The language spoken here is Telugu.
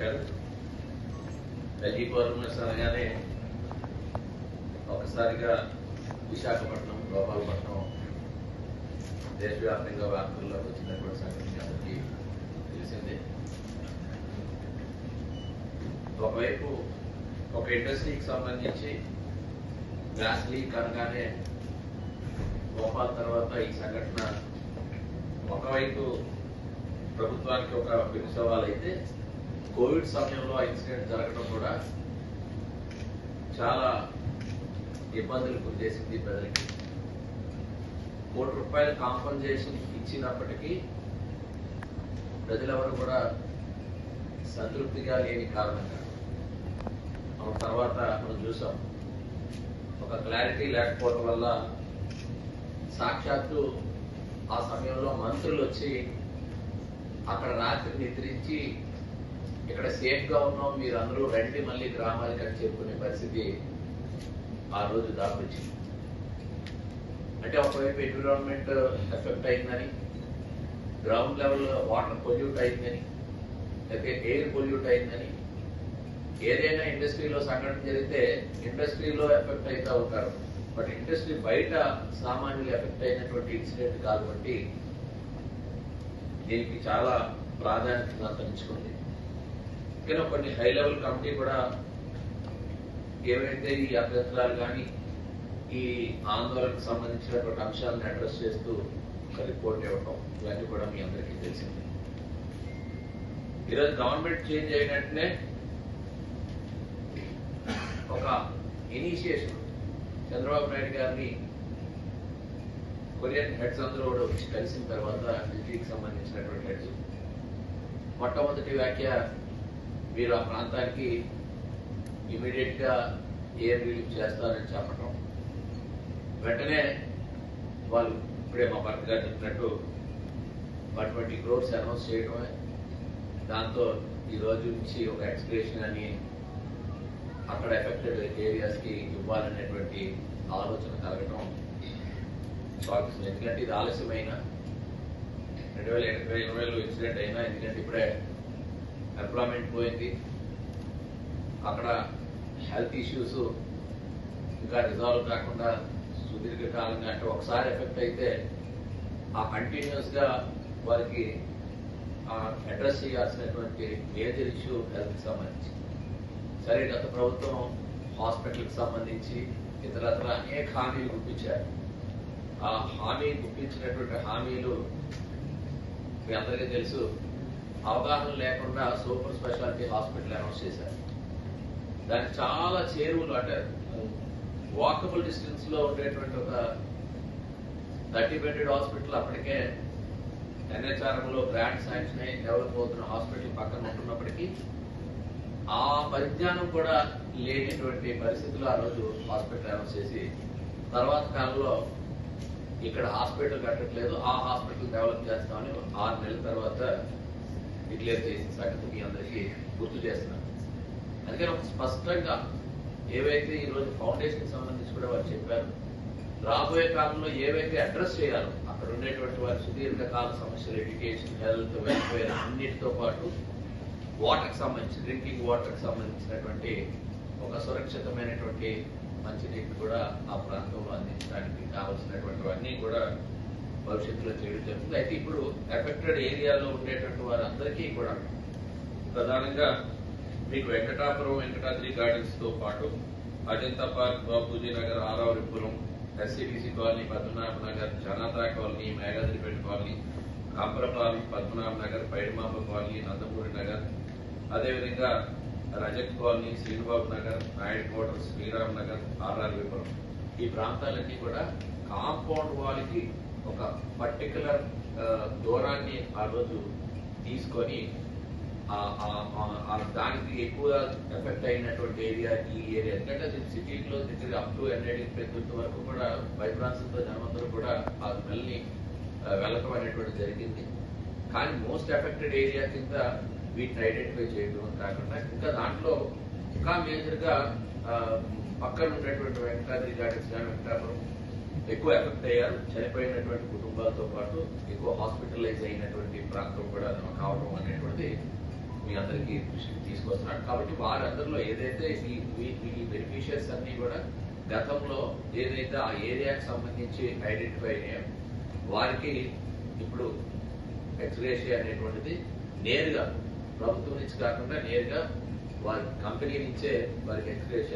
చెప్పారు. ఎల్జీ పౌర్ణమిస్ అనగానే ఒకసారిగా విశాఖపట్నం, గోపాలపట్నం దేశవ్యాప్తంగా వార్తల్లోకి వచ్చినటువంటి సంగతి అందరికీ తెలిసిందే. ఒకవైపు ఒక ఇండస్ట్రీకి సంబంధించి గ్యాస్ లీక్ అనగానే గోపాల్ తర్వాత ఈ సంఘటన ఒకవైపు ప్రభుత్వానికి ఒక పెను సవాల్ అయితే, కోవిడ్ సమయంలో ఆ ఇన్సిడెంట్ జరగడం కూడా చాలా ఇబ్బందులు గురిచేసింది ప్రజలకి. ₹1 కోటి కాంపన్సేషన్ ఇచ్చినప్పటికీ ప్రజలెవరు కూడా సంతృప్తిగా లేని కారణంగా తర్వాత మనం చూసాం. ఒక క్లారిటీ లేకపోవడం వల్ల సాక్షాత్తు ఆ సమయంలో మంత్రులు వచ్చి అక్కడ రాత్రి నిద్రించి ఇక్కడ సేఫ్ గా ఉన్నాం, మీరు అందరూ రండి మళ్ళీ గ్రామాలకి అని చెప్పుకునే పరిస్థితి ఆ రోజు దాపొచ్చింది. అంటే ఒకవైపు ఎన్విరాన్మెంట్ ఎఫెక్ట్ అయిందని, గ్రౌండ్ లెవెల్ వాటర్ పొల్యూట్ అయిందని, లేకపోతే ఎయిర్ పొల్యూట్ అయిందని, ఏదైనా ఇండస్ట్రీలో సంఘటన జరిగితే ఇండస్ట్రీలో ఎఫెక్ట్ అవుతూ ఉంటారు, బట్ ఇండస్ట్రీ బయట సామాన్యులు ఎఫెక్ట్ అయినటువంటి ఇన్సిడెంట్ కాబట్టి దీనికి చాలా ప్రాధాన్యత సంతరించుకుంది. కానీ కొన్ని హై లెవెల్ కమిటీ కూడా ఏవైతే ఈ అభ్యంతరాలు కానీ ఈ ఆందోళనకు సంబంధించినటువంటి అంశాలను అడ్రస్ చేస్తూ ఒక రిపోర్ట్ ఇవ్వటం, ఇవన్నీ కూడా మీ అందరికీ తెలిసింది. ఈరోజు గవర్నమెంట్ చేంజ్ అయినట్టునే ఒక ఇనిషియేషన్ చంద్రబాబు నాయుడు గారిని కొరియన్ హెడ్స్ అందరూ కూడా వచ్చి కలిసిన తర్వాత ఢిల్లీకి సంబంధించినటువంటి హెడ్స్ మొట్టమొదటి వ్యాఖ్య, మీరు ఆ ప్రాంతానికి ఇమీడియట్ గా ఎయిర్ రిలీఫ్ చేస్తారని చెప్పడం, వెంటనే వాళ్ళు ఇప్పుడే మా భర్త గారు చెప్పినట్టు 120 crores అనౌన్స్ చేయడమే, దాంతో ఈ రోజు నుంచి ఒక ఎక్స్ప్రెషన్ అని అక్కడ ఎఫెక్టెడ్ ఏరియాస్ కి ఇవ్వాలనేటువంటి ఆలోచన కలగటం స్వాగతిస్తుంది. ఎందుకంటే ఇది ఆలస్యమైన 2020లో ఇన్సిడెంట్ అయినా, ఎందుకంటే ఇప్పుడే ఎంప్లాయ్మెంట్ పోయింది, అక్కడ హెల్త్ ఇష్యూస్ ఇంకా రిజాల్వ్ కాకుండా సుదీర్ఘకాలంగా, అంటే ఒకసారి ఎఫెక్ట్ అయితే ఆ కంటిన్యూస్ గా వారికి అడ్రస్ చేయాల్సినటువంటి మేజర్ ఇష్యూ హెల్త్ కి సంబంధించి. సరే, గత ప్రభుత్వం హాస్పిటల్ కి సంబంధించి ఇతరత్ర అనేక హామీలు గుర్తించారు. ఆ గుర్తించినటువంటి హామీలు మీ అందరికీ తెలుసు, అవగాహన లేకుండా సూపర్ స్పెషాలిటీ హాస్పిటల్ అనౌన్స్ చేశారు. దానికి చాలా చేరువలు, అంటే వాకబుల్ డిస్టెన్స్ లో ఉండేటువంటి ఒక 30 bedded హాస్పిటల్ అప్పటికే NHRM లో గ్రాంట్ శాంక్షన్ అయి డెవలప్ అవుతున్న హాస్పిటల్ పక్కన ఉంటున్నప్పటికీ ఆ పరిజ్ఞానం కూడా లేనటువంటి పరిస్థితుల్లో ఆ రోజు హాస్పిటల్ అనౌన్స్ చేసి, తర్వాత కాలంలో ఇక్కడ హాస్పిటల్ కట్టట్లేదు, ఆ హాస్పిటల్ డెవలప్ చేస్తామని 6 నెలల తర్వాత డిక్లేర్ చేసిన సంగతి మీ అందరికీ గుర్తు చేస్తున్నాను. అందుకని ఒక స్పష్టంగా ఏవైతే ఈ రోజు ఫౌండేషన్ సంబంధించి కూడా వారు చెప్పారు, రాబోయే కాలంలో ఏవైతే అడ్రస్ చేయాలో అక్కడ ఉండేటువంటి వారి సుదీర్ఘకాల సమస్యలు, ఎడ్యుకేషన్, హెల్త్, వెల్ఫేర్ అన్నిటితో పాటు వాటర్కి సంబంధించి, డ్రింకింగ్ వాటర్కి సంబంధించినటువంటి ఒక సురక్షితమైనటువంటి మంచినీటిని కూడా ఆ ప్రాంతంలో అందించడానికి కావలసినటువంటివన్నీ కూడా భవిష్యత్తులో చేయడం జరుగుతుంది. అయితే ఇప్పుడు ఎఫెక్టెడ్ ఏరియాలో ఉండేటువంటి వారందరికీ కూడా ప్రధానంగా మీకు వెంకటాద్రి గార్డెన్స్ తో పాటు Ajanta Park, Bapuji Nagar, Aravaripuram, SCDC Colony, Padmanabha Nagar, Janata Colony, Meghadripeta Colony, Kamprapalem, Padmanabha Nagar, Paidimamba Colony, Nandamuri Nagar, అదేవిధంగా రజత్ కాలనీ, శ్రీనిబాబు నగర్, నాయుడు క్వార్టర్స్, శ్రీరామ్ నగర్, ఆర్ఆర్విపురం, ఈ ప్రాంతాలన్నీ కూడా కాంపౌండ్ వాళ్ళకి ఒక పర్టికులర్ దూరాన్ని ఆ రోజు తీసుకొని దానికి ఎక్కువ ఎఫెక్ట్ అయినటువంటి ఏరియా ఈ ఏరియా. ఎందుకంటే సిటీలో దగ్గర అప్ టు NID పెద్ద వరకు కూడా వైబ్రాన్స్తో జనమందరూ కూడా ఆ స్మెల్ని వెళ్ళటం అనేటువంటి జరిగింది. కానీ మోస్ట్ ఎఫెక్టెడ్ ఏరియా కింద వీటిని ఐడెంటిఫై చేయడం కాకుండా ఇంకా దాంట్లో ఇంకా మేజర్ గా పక్కన ఉన్నటువంటి వెంకటాద్రి గార్డెన్స్ కానీ వెంకటాపురం ఎక్కువ ఎఫెక్ట్ అయ్యారు. చనిపోయినటువంటి కుటుంబాలతో పాటు ఎక్కువ హాస్పిటలైజ్ అయినటువంటి ప్రాంతం కూడా కావడం అనేటువంటిది మీ అందరికీ దృష్టికి తీసుకొస్తున్నాడు. కాబట్టి వారందరిలో ఏదైతే ఈ బెనిఫిషియర్స్ అన్ని కూడా గతంలో ఏదైతే ఆ ఏరియాకి సంబంధించి ఐడెంటిఫై అయ్యాయో వారికి ఇప్పుడు ఎక్స్గ్రేషియా అనేటువంటిది నేరుగా ప్రభుత్వం నుంచి కాకుండా నేరుగా వారి కంపెనీ నుంచే వారికి ఎక్స్గ్రేషియా